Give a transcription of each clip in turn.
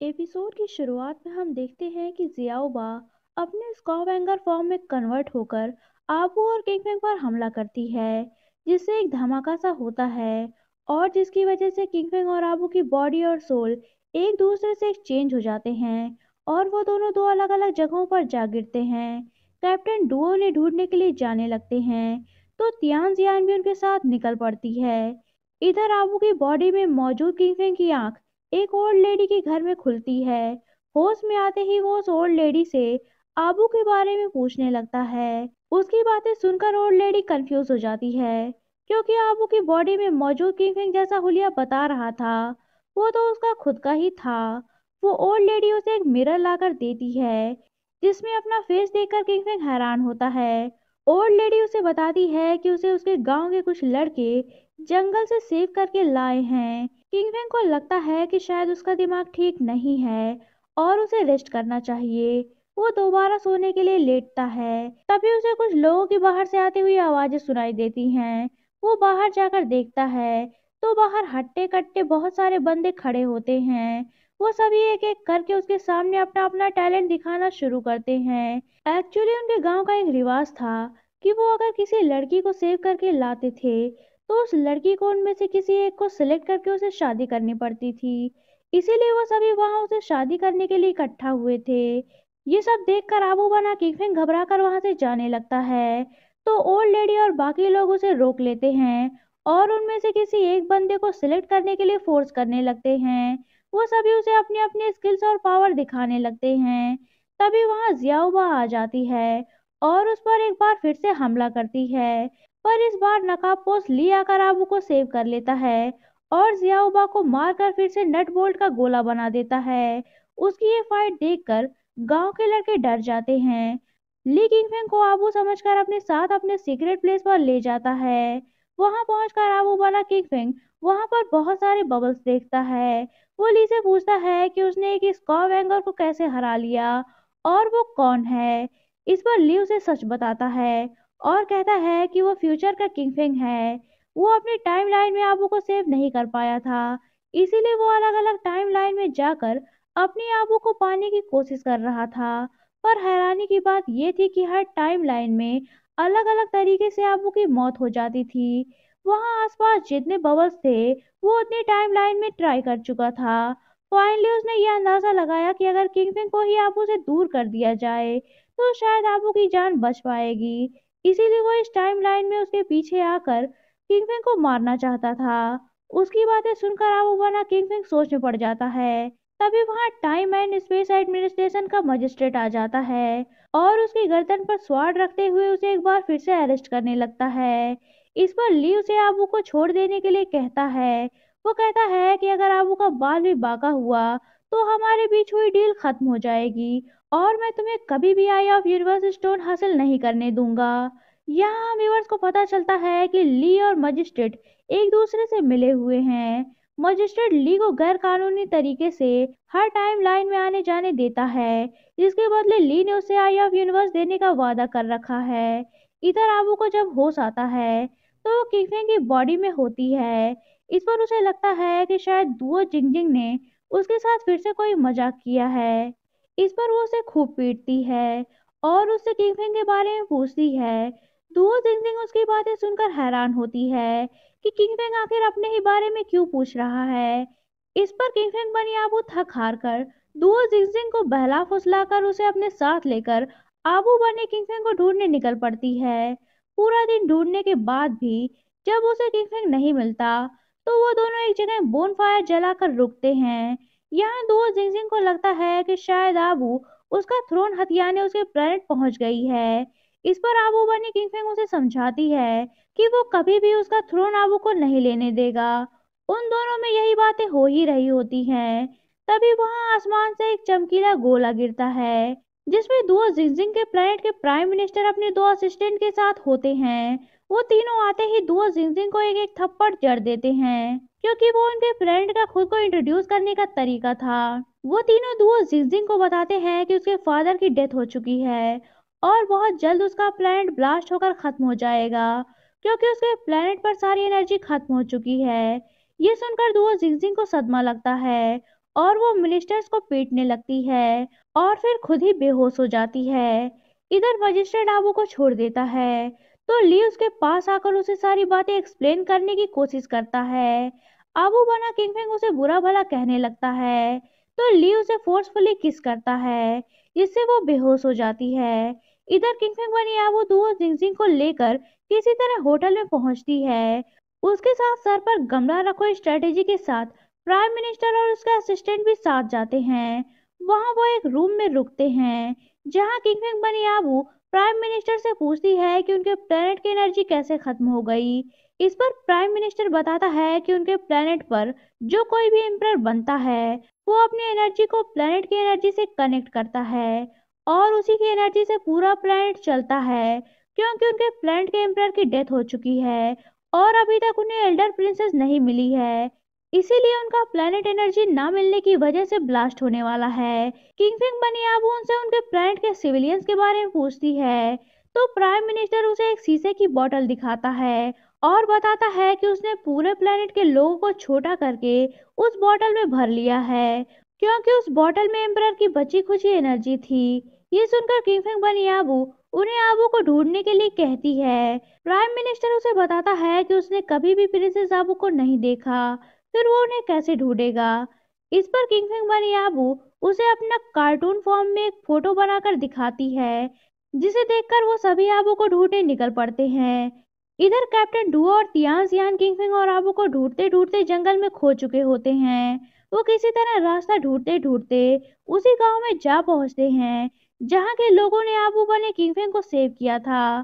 Episode की शुरुआत में हम देखते हैं कि जियाओबा अपने स्कॉवेंगर फॉर्म में कन्वर्ट होकर आबू और किंगपिंग पर हमला करती है, जिससे एक धमाका सा होता है और जिसकी वजह से किंगपिंग और आबू की बॉडी और सोल एक दूसरे से एक्सचेंज हो जाते हैं और वो दोनों दो अलग अलग जगहों पर जा गिरते हैं। कैप्टन डुओ ने ढूंढने के लिए जाने लगते हैं, तो तियान जियान भी उनके साथ निकल पड़ती है। इधर आबू की बॉडी में मौजूद किंगपिंग की आंख एक ओल्ड लेडी के घर में खुलती है। होश में आते ही वो उस ओल्ड लेडी से आबू के बारे में पूछने लगता है। उसकी बातें सुनकर ओल्ड लेडी कंफ्यूज हो जाती है, क्योंकि आबू की बॉडी में मौजूद किंगपिंग जैसा हुलिया बता रहा था वो तो उसका खुद का ही था। वो ओल्ड लेडी उसे एक मिरर लाकर देती है, जिसमें अपना फेस देखकर किंगपिंग हैरान होता है। ओल्ड लेडी उसे बताती है कि उसे उसके गांव के कुछ लड़के जंगल से सेव करके लाए हैं। किंगपिंग को लगता है कि शायद उसका दिमाग ठीक नहीं है और उसे रेस्ट करना चाहिए। वो दोबारा सोने के लिए लेटता है, तभी उसे कुछ लोगों की बाहर से आती हुई आवाजें सुनाई देती हैं। वो बाहर जाकर देखता है तो बाहर हट्टे कट्टे बहुत सारे बंदे खड़े होते हैं। वो सभी एक एक करके उसके सामने अपना अपना टैलेंट दिखाना शुरू करते हैं। एक्चुअली उनके गांव का एक रिवाज था कि वो अगर किसी लड़की को सेव करके लाते थे तो उस लड़की को उनमें से किसी एक को सिलेक्ट करके उसे शादी करनी पड़ती थी। इसीलिए वो सभी वहां उसे शादी करने के लिए इकट्ठा हुए थे। ये सब देखकर आबू बना किंगपिंग घबरा कर वहां से जाने लगता है, तो ओल्ड लेडी और बाकी लोग उसे रोक लेते हैं और उनमें से किसी एक बंदे को सिलेक्ट करने के लिए फोर्स करने लगते हैं। वो सभी उसे अपने अपने स्किल्स और पावर दिखाने लगते हैं। तभी वहां जियाओबा आ जाती है और उस पर एक बार फिर से हमला करती है, पर इस बार नकाबपोश ली आकर आबू को सेव कर लेता है और जियाओबा को मारकर फिर से नट बोल्ट का गोला बना देता है। उसकी ये फाइट देखकर गांव के लड़के डर जाते हैं। ली किंगफिंग को आबू समझकर अपने साथ अपने सीक्रेट प्लेस पर ले जाता है। वहां पहुंचकर आबू वाला किंगफिंग वहां पर बहुत सारे बबल्स देखता है। वो ली से पूछता है कि उसने एक स्कॉव एंगर को कैसे हरा लिया और वो कौन है। इस पर ली उसे सच बताता है और कहता है कि वो फ्यूचर का किंगपिंग है। वो अपनी टाइमलाइन में आबू को सेव नहीं कर पाया था, इसीलिए वो अलग अलग टाइमलाइन में जाकर अपनी आबू को पाने की कोशिश कर रहा था। पर हैरानी की बात ये थी कि हर टाइमलाइन में अलग अलग तरीके से आबू की मौत हो जाती थी। वहां आसपास जितने बबल्स थे वो उतनी टाइमलाइन में ट्राई कर चुका था। फाइनली उसने ये अंदाजा लगाया कि अगर किंगपिंग को ही आबू से दूर कर दिया जाए तो शायद आबू की जान बच पाएगी। इसीलिए वो इस टाइमलाइन में उसके पीछे आकर किंगपिंग को मारना चाहता था। उसकी बातें सुनकर आबूबाना किंगपिंग सोच में पड़ जाता है। तभी वहां टाइम एंड स्पेस एडमिनिस्ट्रेशन का मजिस्ट्रेट आ जाता है और उसकी गर्दन पर स्वाड रखते हुए उसे एक बार फिर से अरेस्ट करने लगता है। इस पर ली उसे आबू को छोड़ देने के लिए कहता है। वो कहता है कि अगर आबू का बाल भी बाका हुआ तो हमारे बीच हुई डील खत्म हो जाएगी और मैं तुम्हें कभी भी आई ऑफ यूनिवर्स स्टोन हासिल नहीं करने दूंगा। यहाँ व्यूअर्स को पता चलता है कि ली और मजिस्ट्रेट एक दूसरे से मिले हुए हैं। मजिस्ट्रेट ली को गैर कानूनी तरीके से हर टाइम लाइन में आने जाने देता है, जिसके बदले ली ने उसे आई ऑफ यूनिवर्स देने का वादा कर रखा है। इधर आबू को जब होश आता है तो वो किंगपिंग की बॉडी में होती है। इस पर उसे लगता है कि शायद दुओ जिंगजिंग ने उसके साथ फिर से कोई मजाक किया है। इस पर वो उसे खूब पीटती है और उससे किंगपिंग के बारे में पूछती है। दुओ जिंगजिंग उसकी बातें सुनकर हैरान होती है कि किंगपिंग आखिर अपने ही बारे में क्यों पूछ रहा है। इस पर किंगपिंग बनी आबू थक हार कर दुओ जिंगजिंग को बहला फुसलाकर उसे अपने साथ लेकर आबू बने किंगपिंग को ढूंढने निकल पड़ती है। पूरा दिन ढूंढने के बाद भी जब उसे किंगपिंग नहीं मिलता तो वो दोनों एक जगह बोन फायर जलाकर रुकते हैं। यहाँ दुओ जिंगजिंग को लगता है कि शायद आबू उसका थ्रोन हथियाने उसके प्लेनेट पहुंच गई है। इस पर आबू बनी किंगपिंग उसे समझाती है कि वो कभी भी उसका थ्रोन आबू को नहीं लेने देगा। उन दोनों में यही बातें हो ही रही होती हैं। तभी वहां आसमान से एक चमकीला गोला गिरता है, जिसमें दो जिंगजिंग के प्लेनेट के प्राइम मिनिस्टर अपने दो असिस्टेंट के साथ होते हैं। वो तीनों आते ही दो जिंगजिंग को एक एक थप्पड़ जड़ देते हैं, क्योंकि वो उनके प्लेनेट का खुद को इंट्रोड्यूस करने का तरीका था। वो तीनों दुओ जिंगजिंग को बताते हैं कि उसके फादर की डेथ हो चुकी है और बहुत जल्द उसका प्लेनेट ब्लास्ट होकर खत्म हो जाएगा, क्योंकि उसके प्लेनेट पर सारी एनर्जी खत्म हो चुकी है। ये सुनकर दुओ जिंगजिंग को सदमा लगता है और वो मिनिस्टर्स को पीटने लगती है और फिर खुद ही बेहोश हो जाती है। इधर मजिस्ट्रेट आबू को छोड़ देता है तो ली उसके पास आकर उसे सारी बातें एक्सप्लेन करने की कोशिश करता है। आबू बना किंगपिंग उसे बुरा भला कहने लगता है तो ली उसे फोर्सफुली किस करता है जिससे वो बेहोश हो जाती है। इधर किंगपिंग बनी आबू दुओ जिंगजिंग को लेकर किसी तरह होटल में पहुंचती है। उसके साथ सर पर गमला रखो स्ट्रेटेजी के साथ प्राइम मिनिस्टर और उसके असिस्टेंट भी साथ जाते हैं। वहां वो एक रूम में रुकते हैं जहां किंगपिंग बनी आबू प्राइम मिनिस्टर से पूछती है कि उनके प्लेनेट की एनर्जी कैसे खत्म हो गई। इस पर प्राइम मिनिस्टर बताता है कि उनके प्लेनेट पर जो कोई भी एम्परर बनता है वो अपनी एनर्जी को प्लेनेट की एनर्जी से कनेक्ट करता है और उसी की एनर्जी से पूरा प्लेनेट चलता है। क्योंकि उनके प्लेनेट के एम्परर की डेथ हो चुकी है और अभी तक उन्हें एल्डर प्रिंसेस नहीं मिली है, इसीलिए उनका प्लेनेट एनर्जी ना मिलने की वजह से ब्लास्ट होने वाला है। किंगपिंग बनी आबू उनसे उनके प्लेनेट के सिविलियंस के बारे में पूछती है तो प्राइम मिनिस्टर उसे एक शीशे की बोतल दिखाता है और बताता है कि उसने पूरे प्लेनेट के लोगों को छोटा करके उस बोतल में भर लिया है क्योंकि उस बोतल में एम्परर की बची खुची एनर्जी थी। ये सुनकर किंगपिंग बनी आबू उन्हें आबू को ढूंढने के लिए कहती है। प्राइम मिनिस्टर उसे बताता है कि उसने कभी भी प्रिंसेस आबू को नहीं देखा, फिर वो उन्हें कैसे ढूंढेगा। इस पर किंगपिंग बनी आबू उसे अपना कार्टून फॉर्म में एक फोटो बनाकर दिखाती है जिसे देखकर वो सभी आबू को ढूंढने निकल पड़ते हैं। इधर कैप्टन डुओ और तियान सियान किंगपिंग और आबू को ढूंढते ढूंढते जंगल में खो चुके होते हैं। वो किसी तरह रास्ता ढूंढते ढूंढते उसी गांव में जा पहुंचते हैं जहां के लोगों ने आबू बने किंगपिंग को सेव किया था।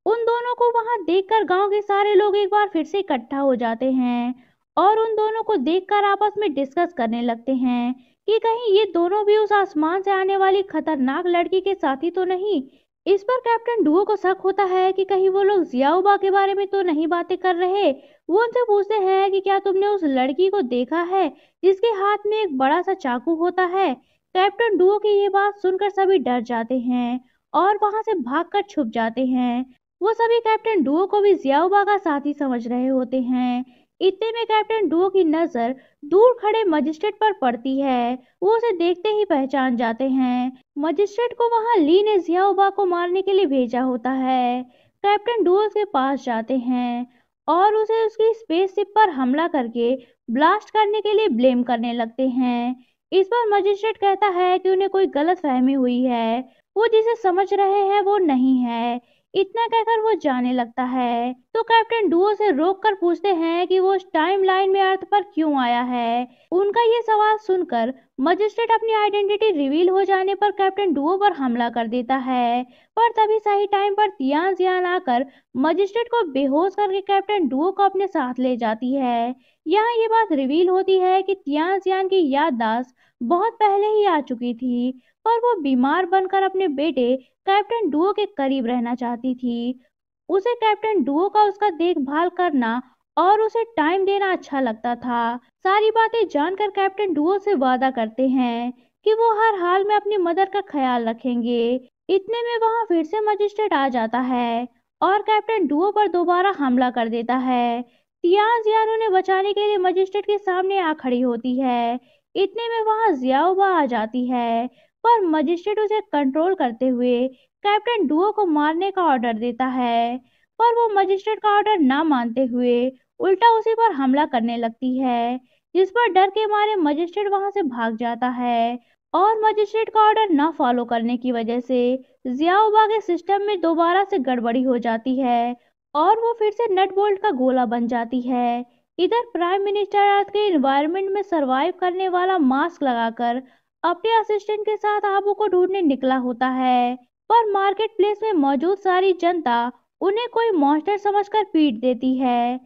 उन दोनों को वहां देखकर गांव के सारे लोग एक बार फिर से इकट्ठा हो जाते हैं और उन दोनों को देखकर आपस में डिस्कस करने लगते हैं कि कहीं ये दोनों भी उस आसमान से आने वाली खतरनाक लड़की के साथी तो नहीं। इस पर कैप्टन डुओ को शक होता है कि कहीं वो लोग जियाओबा के बारे में तो नहीं बातें कर रहे। वो उनसे पूछते हैं कि क्या तुमने उस लड़की को देखा है जिसके हाथ में एक बड़ा सा चाकू होता है। कैप्टन डुओ की ये बात सुनकर सभी डर जाते हैं और वहां से भागकर छुप जाते हैं। वो सभी कैप्टन डुओ को भी जियाओबा का साथी समझ रहे होते हैं। इतने में कैप्टन डुओ की नजर दूर खड़े मजिस्ट्रेट पर पड़ती है। वो उसे देखते ही पहचान जाते हैं। मजिस्ट्रेट को वहां ली ने जियाओबा को मारने के लिए भेजा होता है। कैप्टन डुओ के पास जाते हैं और उसे उसकी स्पेसशिप पर हमला करके ब्लास्ट करने के लिए ब्लेम करने लगते हैं। इस पर मजिस्ट्रेट कहता है कि उन्हें कोई गलत फहमी हुई है, वो जिसे समझ रहे हैं वो नहीं है। इतना कहकर वो जाने लगता है तो कैप्टन डुओ से रोक कर पूछते हैं कि वो उस टाइम लाइन में अर्थ पर क्यों आया है। उनका ये सवाल सुनकर मजिस्ट्रेट अपनी आइडेंटिटी रिवील हो जाने पर कैप्टन डुओ पर हमला कर देता है। पर तभी सही टाइम पर तियान जियान आकर मजिस्ट्रेट को बेहोश करके कैप्टन डुओ को अपने साथ ले जाती है। यहाँ ये बात रिवील होती है कि तियान जियान की याददाश्त बहुत पहले ही आ चुकी थी पर वो बीमार बनकर अपने बेटे कैप्टन डुओ के करीब रहना चाहती थी। उसे कैप्टन डुओ का उसका देखभाल करना और उसे टाइम देना अच्छा लगता था। सारी बातें जानकर कैप्टन डुओ से वादा करते हैं कि वो हर हाल में अपनी मदर का ख्याल रखेंगे। इतने में वहां फिर से मजिस्ट्रेट आ जाता है और कैप्टन डुओ पर दोबारा हमला कर देता है। तियान जियान उन्हें बचाने के लिए मजिस्ट्रेट के सामने आ खड़ी होती है। इतने में वहां जियाओबा आ जाती है पर मजिस्ट्रेट उसे कंट्रोल करते हुए कैप्टन डुओ को मारने का ऑर्डर देता है। पर वो मजिस्ट्रेट का ऑर्डर ना मानते हुए उल्टा उसी पर हमला करने लगती है जिस पर डर के मारे मजिस्ट्रेट वहां से भाग जाता है। और मजिस्ट्रेट का ऑर्डर ना फॉलो करने की वजह से जियाओबा के सिस्टम में दोबारा से गड़बड़ी हो जाती है और वो फिर से नट बोल्ट का गोला बन जाती है। इधर प्राइम मिनिस्टर अर्थ के इन्वायरमेंट में सरवाइव करने वाला मास्क लगाकर अपने असिस्टेंट के साथ आबू को ढूंढने निकला होता है पर मार्केट प्लेस में मौजूद सारी जनता उन्हें कोई मॉन्स्टर समझकर पीट देती है।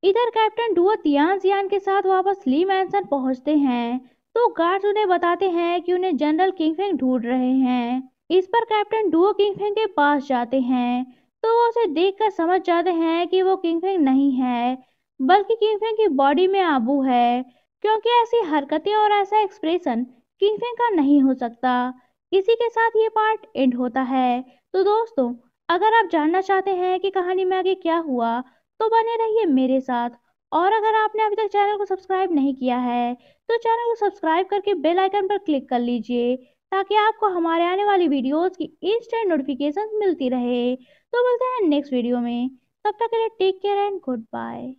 इधर कैप्टन डुओ तियान सियान के साथ वापस ली मैंसन पहुंचते हैं तो गार्ड्स उन्हें बताते हैं कि उन्हें जनरल किंगफिंग ढूंढ रहे हैं। इस पर कैप्टन डुओ किंगफिंग के पास जाते हैं तो वो उसे देखकर समझ जाते हैं कि वो किंगफिंग नहीं है बल्कि किंगफिंग की बॉडी में आबू है क्योंकि ऐसी हरकतें और ऐसा एक्सप्रेशन किंगफिंग का नहीं हो सकता। इसी के साथ ये पार्ट एंड होता है। तो दोस्तों, अगर आप जानना चाहते हैं कि कहानी में आगे क्या हुआ तो बने रहिए मेरे साथ और अगर आपने अभी तक चैनल को सब्सक्राइब नहीं किया है तो चैनल को सब्सक्राइब करके बेल आइकन पर क्लिक कर लीजिए ताकि आपको हमारे आने वाली वीडियोस की इंस्टेंट नोटिफिकेशन मिलती रहे। तो मिलते हैं नेक्स्ट वीडियो में, तब तक के लिए take care and good bye.